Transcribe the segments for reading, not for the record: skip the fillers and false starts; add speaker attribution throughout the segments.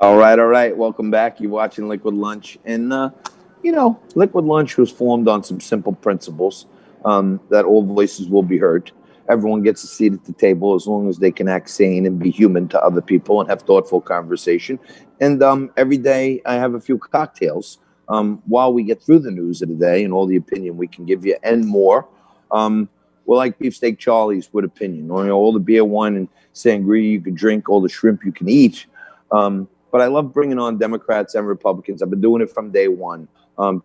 Speaker 1: All right. Welcome back. You're watching Liquid Lunch. And, Liquid Lunch was formed on some simple principles that all voices will be heard. Everyone gets a seat at the table as long as they can act sane and be human to other people and have thoughtful conversation. And every day I have a few cocktails while we get through the news of the day and all the opinion we can give you and more. We're like Beefsteak Charlie's with opinion. All the beer, wine, and sangria you can drink, all the shrimp you can eat. But I love bringing on Democrats and Republicans. I've been doing it from day one.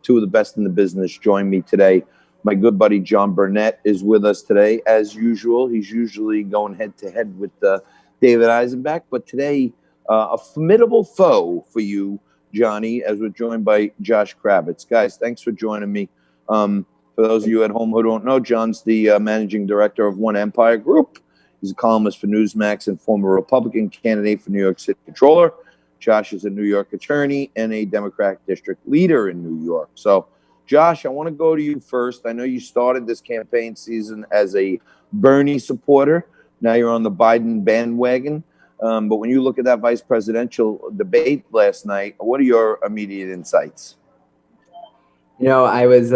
Speaker 1: Two of the best in the business join me today. My good buddy John Burnett is with us today, as usual. He's usually going head-to-head with David Eisenbach. But today, a formidable foe for you, Johnny, as we're joined by Josh Kravitz. Guys, thanks for joining me. For those of you at home who don't know, John's the managing director of One Empire Group. He's a columnist for Newsmax and former Republican candidate for New York City Comptroller. Josh is a New York attorney and a Democratic district leader in New York. So, Josh, I want to go to you first. I know you started this campaign season as a Bernie supporter. Now you're on the Biden bandwagon. But when you look at that vice presidential debate last night, what are your immediate insights?
Speaker 2: I was,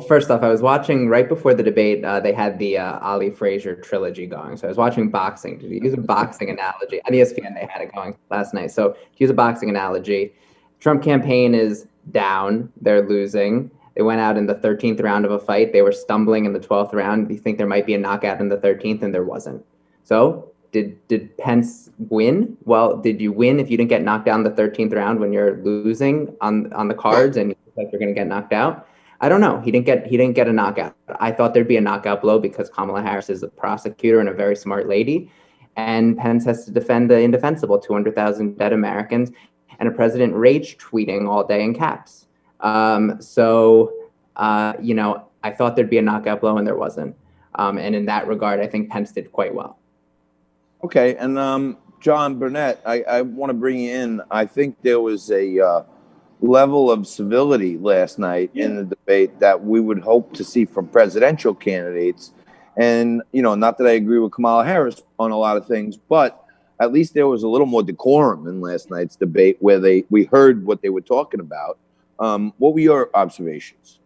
Speaker 2: first off, I was watching right before the debate. They had the Ali Frazier trilogy going. So I was watching boxing. To use a boxing analogy, on ESPN, they had it going last night. So to use a boxing analogy, Trump campaign is down. They're losing. They went out in the 13th round of a fight. They were stumbling in the 12th round. You think there might be a knockout in the 13th, and there wasn't. So did Pence win? Well, did you win if you didn't get knocked down in the 13th round when you're losing on the cards and you look like you're going to get knocked out? I don't know. He didn't get a knockout. I thought there'd be a knockout blow because Kamala Harris is a prosecutor and a very smart lady, and Pence has to defend the indefensible, 200,000 dead Americans, and a president rage tweeting all day in caps. I thought there'd be a knockout blow, and there wasn't. And in that regard, I think Pence did quite well.
Speaker 1: Okay, and John Burnett, I want to bring you in. I think there was a level of civility last night in the debate that we would hope to see from presidential candidates. And, not that I agree with Kamala Harris on a lot of things, but at least there was a little more decorum in last night's debate where we heard what they were talking about. What were your observations?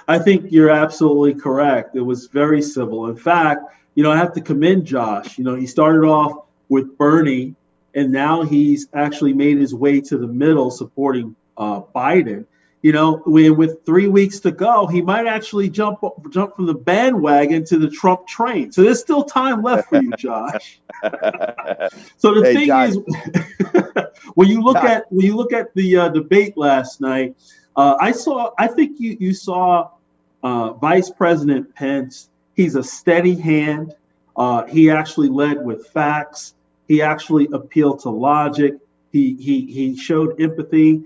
Speaker 3: I think you're absolutely correct. It was very civil. In fact, I have to commend Josh. He started off with Bernie, and now he's actually made his way to the middle supporting Biden. With 3 weeks to go, he might actually jump from the bandwagon to the Trump train. So there's still time left for you, Josh. So the thing Josh. Is, when you look at the debate last night, I think you saw Vice President Pence. He's a steady hand. He actually led with facts. He actually appealed to logic. He showed empathy.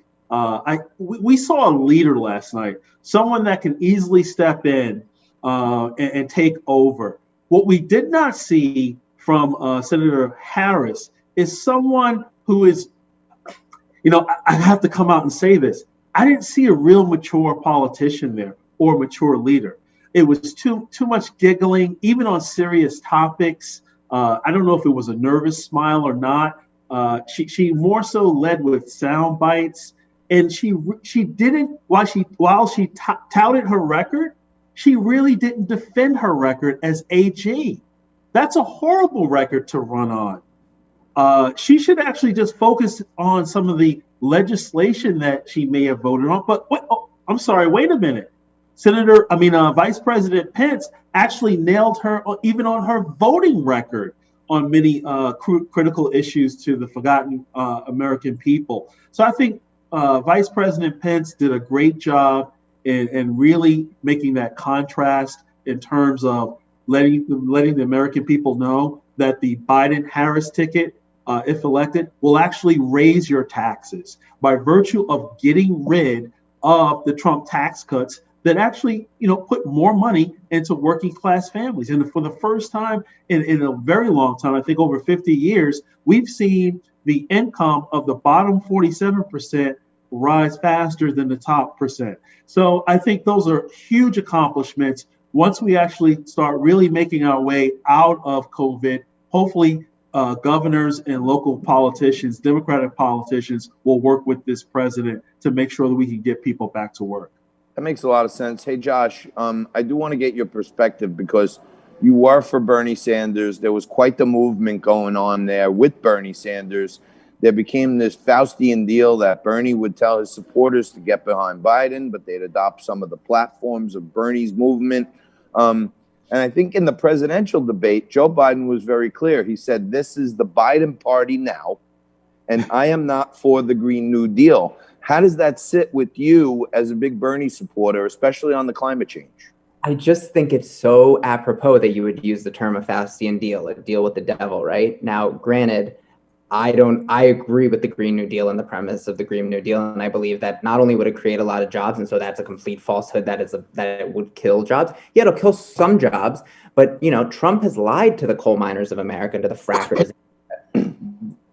Speaker 3: We saw a leader last night, someone that can easily step in and take over. What we did not see from Senator Harris is someone who is, I have to come out and say this. I didn't see a real mature politician there or mature leader. It was too much giggling, even on serious topics. I don't know if it was a nervous smile or not. She more so led with sound bites, and she didn't. While she touted her record, she really didn't defend her record as AG. That's a horrible record to run on. She should actually just focus on some of the legislation that she may have voted on. But I'm sorry. Wait a minute. Vice President Pence actually nailed her even on her voting record on many critical issues to the forgotten American people. So I think Vice President Pence did a great job in really making that contrast in terms of letting the American people know that the Biden-Harris ticket, if elected, will actually raise your taxes by virtue of getting rid of the Trump tax cuts that actually, put more money into working class families. And for the first time in a very long time, I think over 50 years, we've seen the income of the bottom 47% rise faster than the top percent. So I think those are huge accomplishments. Once we actually start really making our way out of COVID, hopefully governors and local politicians, Democratic politicians, will work with this president to make sure that we can get people back to work.
Speaker 1: That makes a lot of sense. Hey, Josh, I do want to get your perspective because you were for Bernie Sanders. There was quite the movement going on there with Bernie Sanders. There became this Faustian deal that Bernie would tell his supporters to get behind Biden, but they'd adopt some of the platforms of Bernie's movement. And I think in the presidential debate, Joe Biden was very clear. He said, this is the Biden party now, and I am not for the Green New Deal. How does that sit with you as a big Bernie supporter, especially on the climate change?
Speaker 2: I just think it's so apropos that you would use the term a Faustian deal, a deal with the devil, right? Now, granted, I agree with the Green New Deal and the premise of the Green New Deal. And I believe that not only would it create a lot of jobs, and so that's a complete falsehood that it would kill jobs. Yeah, it'll kill some jobs, but Trump has lied to the coal miners of America, to the frackers.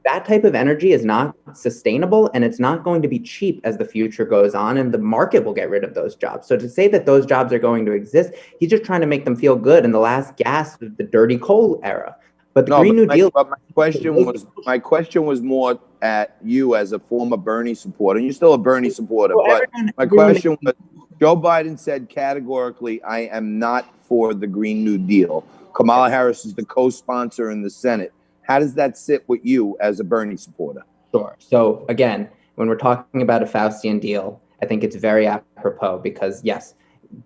Speaker 2: That type of energy is not sustainable, and it's not going to be cheap as the future goes on, and the market will get rid of those jobs. So to say that those jobs are going to exist, he's just trying to make them feel good in the last gasp of the dirty coal era. But the Green New Deal.
Speaker 1: But my question was more at you as a former Bernie supporter, and you're still a Bernie supporter. But my question was, Joe Biden said categorically, I am not for the Green New Deal. Kamala Harris is the co-sponsor in the Senate. How does that sit with you as a Bernie supporter?
Speaker 2: Sure. So again, when we're talking about a Faustian deal, I think it's very apropos because yes,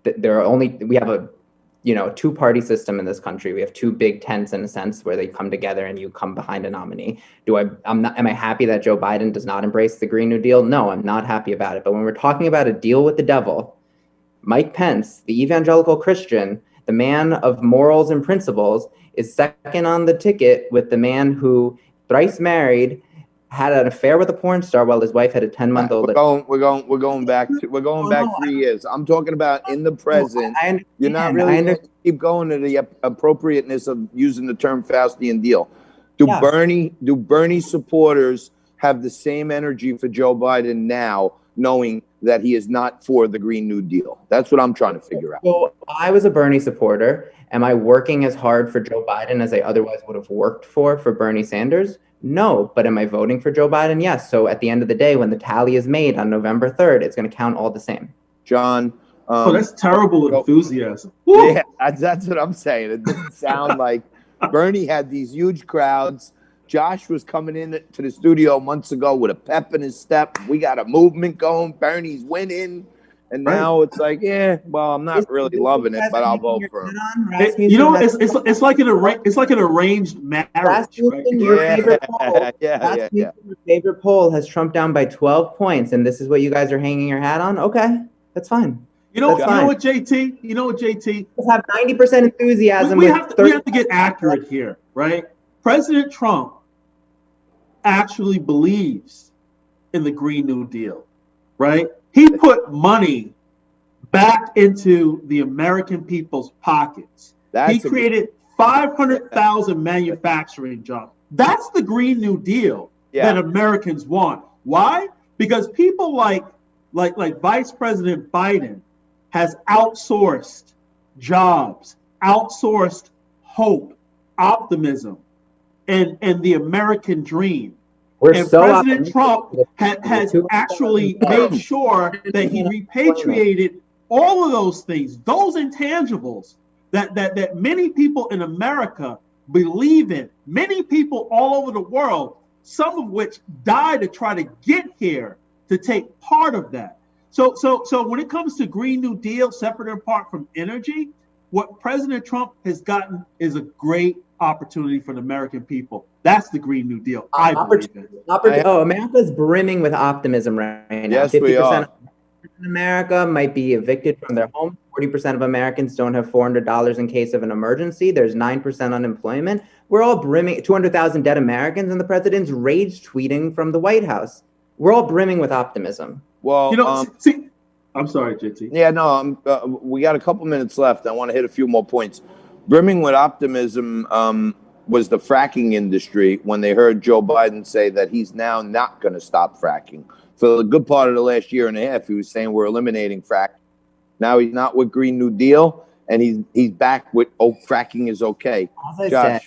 Speaker 2: we have a two-party system in this country. We have two big tents in a sense where they come together and you come behind a nominee. Am I happy that Joe Biden does not embrace the Green New Deal? No, I'm not happy about it. But when we're talking about a deal with the devil, Mike Pence, the evangelical Christian, the man of morals and principles, is second on the ticket with the man who, thrice married, had an affair with a porn star while his wife had a 10-month-old.
Speaker 1: We're going back 3 years. I'm talking about in the present. You're not really going to keep going to the appropriateness of using the term Faustian deal. Do Bernie supporters have the same energy for Joe Biden now, knowing that he is not for the Green New Deal? That's what I'm trying to figure out.
Speaker 2: So I was a Bernie supporter. Am I working as hard for Joe Biden as I otherwise would have worked for Bernie Sanders? No. But am I voting for Joe Biden? Yes. So at the end of the day, when the tally is made on November 3rd, it's going to count all the same.
Speaker 1: John.
Speaker 3: That's terrible enthusiasm.
Speaker 1: Yeah, that's what I'm saying. It doesn't sound like Bernie had these huge crowds. Josh was coming in to the studio months ago with a pep in his step. We got a movement going. Bernie's winning. And now it's like, I'm not really loving it, but I'll vote for him.
Speaker 3: It's like an arranged marriage.
Speaker 2: Rasmussen, your favorite poll. Your favorite poll has Trump down by 12 points, and this is what you guys are hanging your hat on? Okay, that's fine. You know what, JT?
Speaker 3: Let's
Speaker 2: have 90% enthusiasm.
Speaker 3: We have to get accurate here, right? President Trump actually believes in the Green New Deal, right? He put money back into the American people's pockets. He created 500,000 manufacturing jobs. That's the Green New Deal that Americans want. Why? Because people like Vice President Biden has outsourced jobs, outsourced hope, optimism, and the American dream. President Trump has actually made sure that he repatriated all of those things, those intangibles that many people in America believe in, many people all over the world, some of which died to try to get here to take part of that. So when it comes to Green New Deal, separate and apart from energy, what President Trump has gotten is a great opportunity for the American people. That's the Green New Deal. I believe it.
Speaker 2: America's brimming with optimism right now.
Speaker 1: Yes, 50% we are.
Speaker 2: Of America might be evicted from their homes. 40% of Americans don't have $400 in case of an emergency. There's 9% unemployment. We're all brimming. 200,000 dead Americans, and the president's rage tweeting from the White House. We're all brimming with optimism.
Speaker 1: Well,
Speaker 3: I'm sorry, JT.
Speaker 1: Yeah, no, we got a couple minutes left. I want to hit a few more points. Brimming with optimism was the fracking industry when they heard Joe Biden say that he's now not going to stop fracking. For the good part of the last year and a half, he was saying we're eliminating fracking. Now he's not with Green New Deal, and he's back with fracking is okay.
Speaker 2: As I said,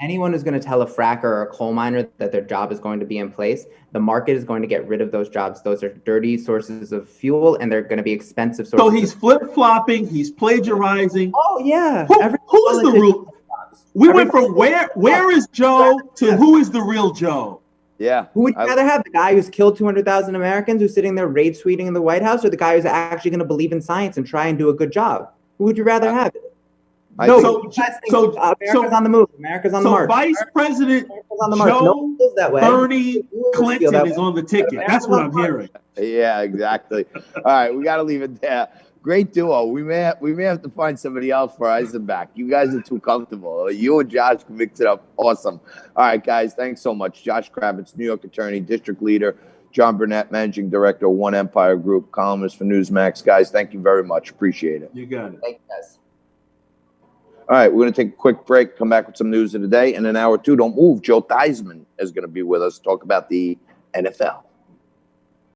Speaker 2: anyone who's going to tell a fracker or a coal miner that their job is going to be in place, the market is going to get rid of those jobs. Those are dirty sources of fuel, and they're going to be expensive sources.
Speaker 3: So he's flip-flopping, he's plagiarizing.
Speaker 2: Oh, yeah.
Speaker 3: Who is the real? We went from where is Joe to who is the real Joe?
Speaker 1: Yeah.
Speaker 2: Who would you rather have? The guy who's killed 200,000 Americans who's sitting there rage tweeting in the White House, or the guy who's actually going to believe in science and try and do a good job? Who would you rather have? America's on the move. America's on the march.
Speaker 3: So Vice President Joe Bernie Clinton is on the ticket. That's what I'm hearing.
Speaker 1: Yeah, exactly. All right, we got to leave it there. Great duo. We may have to find somebody else for Eisenbach. You guys are too comfortable. You and Josh can mix it up. Awesome. All right, guys. Thanks so much. Josh Kravitz, New York attorney, district leader. John Burnett, managing director of One Empire Group, columnist for Newsmax. Guys, thank you very much. Appreciate it.
Speaker 3: You got it.
Speaker 2: Thank you, guys.
Speaker 1: All right, we're going to take a quick break, come back with some news of the day. In an hour or two, don't move. Joe Theismann is going to be with us to talk about the NFL.